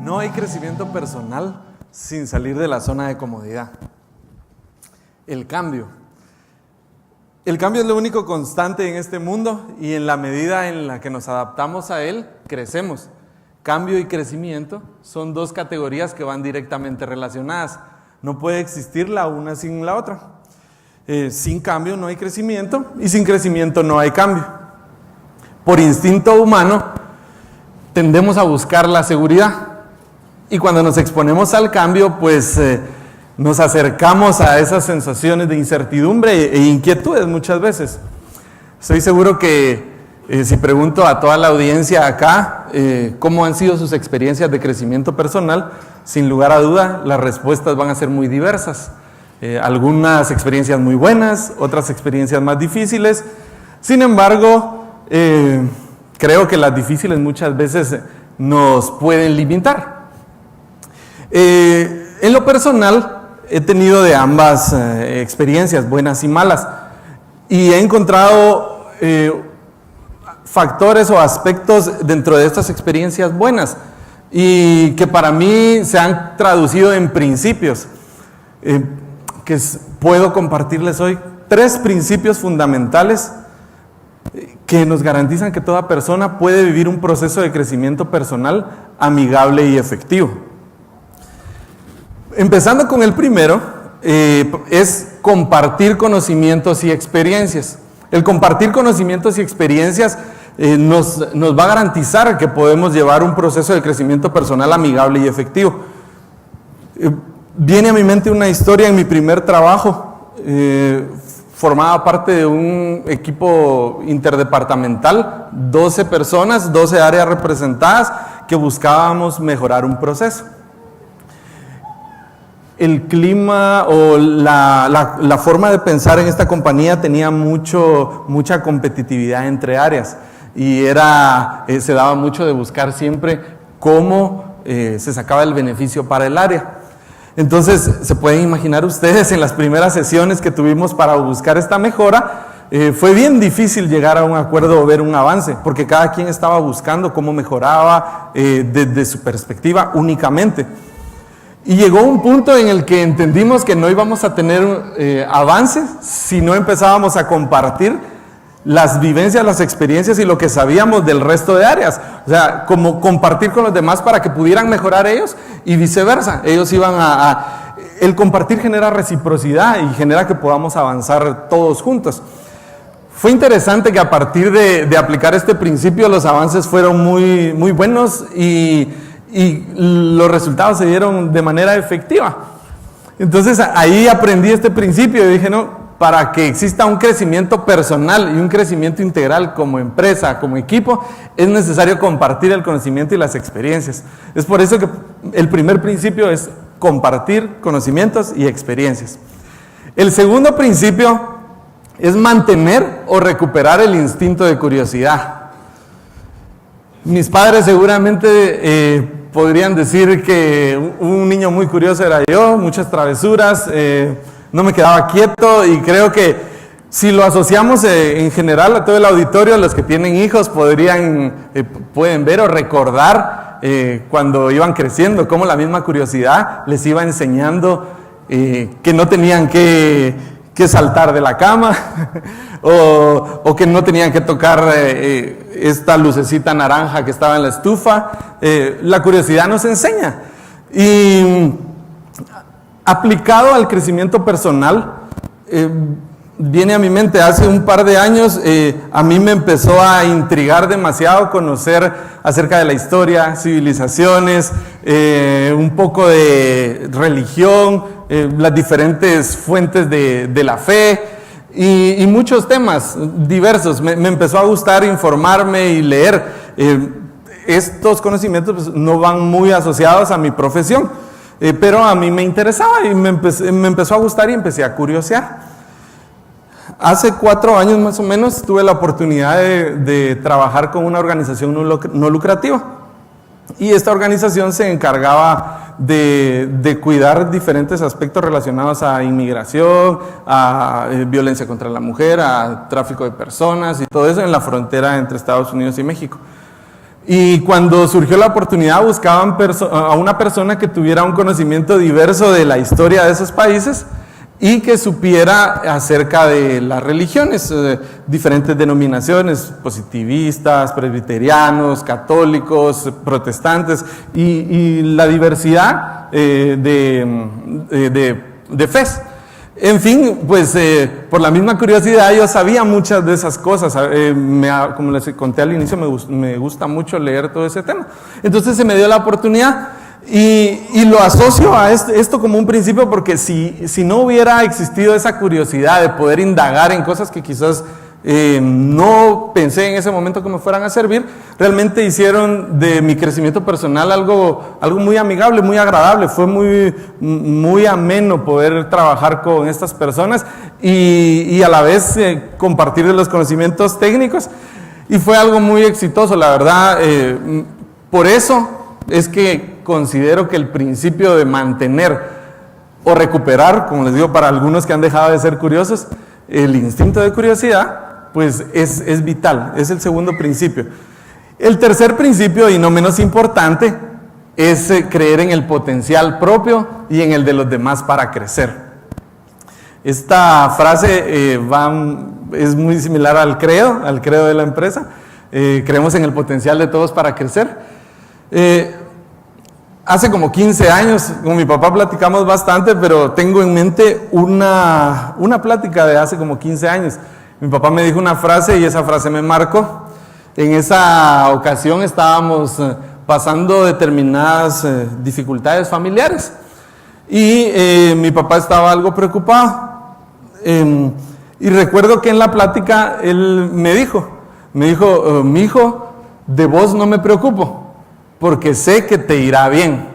No hay crecimiento personal sin salir de la zona de comodidad. El cambio. El cambio es lo único constante en este mundo y en la medida en la que nos adaptamos a él, crecemos. Cambio y crecimiento son dos categorías que van directamente relacionadas. No puede existir la una sin la otra. Sin cambio no hay crecimiento y sin crecimiento no hay cambio. Por instinto humano tendemos a buscar la seguridad y cuando nos exponemos al cambio, pues nos acercamos a esas sensaciones de incertidumbre e inquietudes muchas veces. Estoy seguro que si pregunto a toda la audiencia acá cómo han sido sus experiencias de crecimiento personal, sin lugar a duda las respuestas van a ser muy diversas. Algunas experiencias muy buenas, otras experiencias más difíciles. Sin embargo, creo que las difíciles muchas veces nos pueden limitar. En lo personal, he tenido de ambas experiencias, buenas y malas, y he encontrado factores o aspectos dentro de estas experiencias buenas y que para mí se han traducido en principios que puedo compartirles hoy. 3 principios fundamentales que nos garantizan que toda persona puede vivir un proceso de crecimiento personal amigable y efectivo. Empezando con el primero, es compartir conocimientos y experiencias. El compartir conocimientos y experiencias nos va a garantizar que podemos llevar un proceso de crecimiento personal amigable y efectivo. Viene a mi mente una historia en mi primer trabajo. Formaba parte de un equipo interdepartamental, 12 personas, 12 áreas representadas, que buscábamos mejorar un proceso. El clima o la forma de pensar en esta compañía tenía mucha competitividad entre áreas y se daba mucho de buscar siempre cómo se sacaba el beneficio para el área. Entonces, se pueden imaginar ustedes, en las primeras sesiones que tuvimos para buscar esta mejora, fue bien difícil llegar a un acuerdo o ver un avance, porque cada quien estaba buscando cómo mejoraba desde su perspectiva únicamente. Y llegó un punto en el que entendimos que no íbamos a tener avances si no empezábamos a compartir las vivencias, las experiencias y lo que sabíamos del resto de áreas. O sea, como compartir con los demás para que pudieran mejorar ellos y viceversa. Ellos iban el compartir genera reciprocidad y genera que podamos avanzar todos juntos. Fue interesante que a partir de aplicar este principio los avances fueron muy, muy buenos y los resultados se dieron de manera efectiva. Entonces ahí aprendí este principio y dije, no, para que exista un crecimiento personal y un crecimiento integral como empresa, como equipo, es necesario compartir el conocimiento y las experiencias. Es por eso que el primer principio es compartir conocimientos y experiencias. El segundo principio es mantener o recuperar el instinto de curiosidad. Mis padres seguramente podrían decir que un niño muy curioso era yo, muchas travesuras, no me quedaba quieto, y creo que si lo asociamos en general a todo el auditorio, los que tienen hijos pueden ver o recordar cuando iban creciendo, cómo la misma curiosidad les iba enseñando que no tenían que saltar de la cama o que no tenían que tocar esta lucecita naranja que estaba en la estufa. La curiosidad nos enseña. Y aplicado al crecimiento personal, viene a mi mente, hace un par de años a mí me empezó a intrigar demasiado conocer acerca de la historia, civilizaciones, un poco de religión, las diferentes fuentes de la fe y muchos temas diversos. Me empezó a gustar informarme y leer. Estos conocimientos pues, no van muy asociados a mi profesión, pero a mí me interesaba y me empezó a gustar y empecé a curiosear. Hace 4 años más o menos tuve la oportunidad de trabajar con una organización no lucrativa, y esta organización se encargaba de cuidar diferentes aspectos relacionados a inmigración, a violencia contra la mujer, a tráfico de personas y todo eso en la frontera entre Estados Unidos y México. Y cuando surgió la oportunidad buscaban a una persona que tuviera un conocimiento diverso de la historia de esos países y que supiera acerca de las religiones, diferentes denominaciones, positivistas, presbiterianos, católicos, protestantes y la diversidad de fes. En fin, pues por la misma curiosidad yo sabía muchas de esas cosas. Como les conté al inicio, me gusta mucho leer todo ese tema. Entonces se me dio la oportunidad y lo asocio a esto como un principio, porque si no hubiera existido esa curiosidad de poder indagar en cosas que quizás no pensé en ese momento que me fueran a servir, realmente hicieron de mi crecimiento personal algo muy amigable, muy agradable. Fue muy ameno poder trabajar con estas personas y a la vez compartir los conocimientos técnicos, y fue algo muy exitoso, la verdad. Por eso es que considero que el principio de mantener o recuperar, como les digo, para algunos que han dejado de ser curiosos, el instinto de curiosidad, pues es vital, es el segundo principio. El tercer principio, y no menos importante, es creer en el potencial propio y en el de los demás para crecer. Esta frase es muy similar al credo de la empresa. Creemos en el potencial de todos para crecer. Hace como 15 años, con mi papá platicamos bastante, pero tengo en mente una plática de hace como 15 años. Mi papá me dijo una frase y esa frase me marcó. En esa ocasión estábamos pasando determinadas dificultades familiares y mi papá estaba algo preocupado. Y recuerdo que en la plática él me dijo, mi hijo, de vos no me preocupo, porque sé que te irá bien.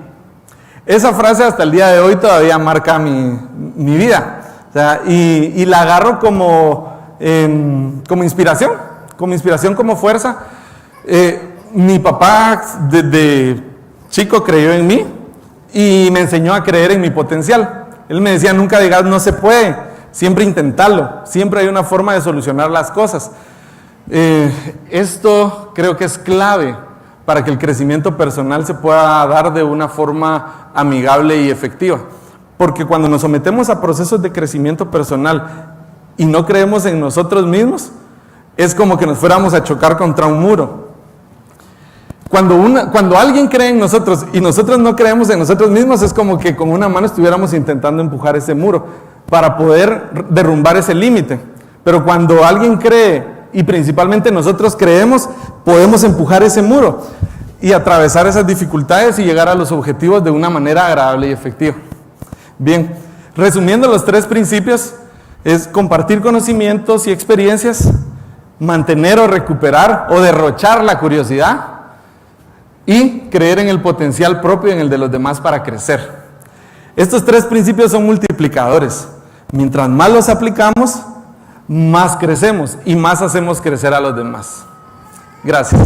Esa frase hasta el día de hoy todavía marca mi vida. O sea, y la agarro como inspiración, como fuerza. Mi papá desde chico creyó en mí y me enseñó a creer en mi potencial. Él me decía, nunca digas no se puede, siempre intentarlo, siempre hay una forma de solucionar las cosas. Esto creo que es clave para que el crecimiento personal se pueda dar de una forma amigable y efectiva. Porque cuando nos sometemos a procesos de crecimiento personal y no creemos en nosotros mismos, es como que nos fuéramos a chocar contra un muro. Cuando alguien cree en nosotros y nosotros no creemos en nosotros mismos, es como que con una mano estuviéramos intentando empujar ese muro para poder derrumbar ese límite. Pero cuando alguien cree, y principalmente nosotros creemos, podemos empujar ese muro y atravesar esas dificultades y llegar a los objetivos de una manera agradable y efectiva. Bien, resumiendo los tres principios, es compartir conocimientos y experiencias, mantener o recuperar o derrochar la curiosidad y creer en el potencial propio y en el de los demás para crecer. Estos tres principios son multiplicadores. Mientras más los aplicamos, más crecemos y más hacemos crecer a los demás. Gracias.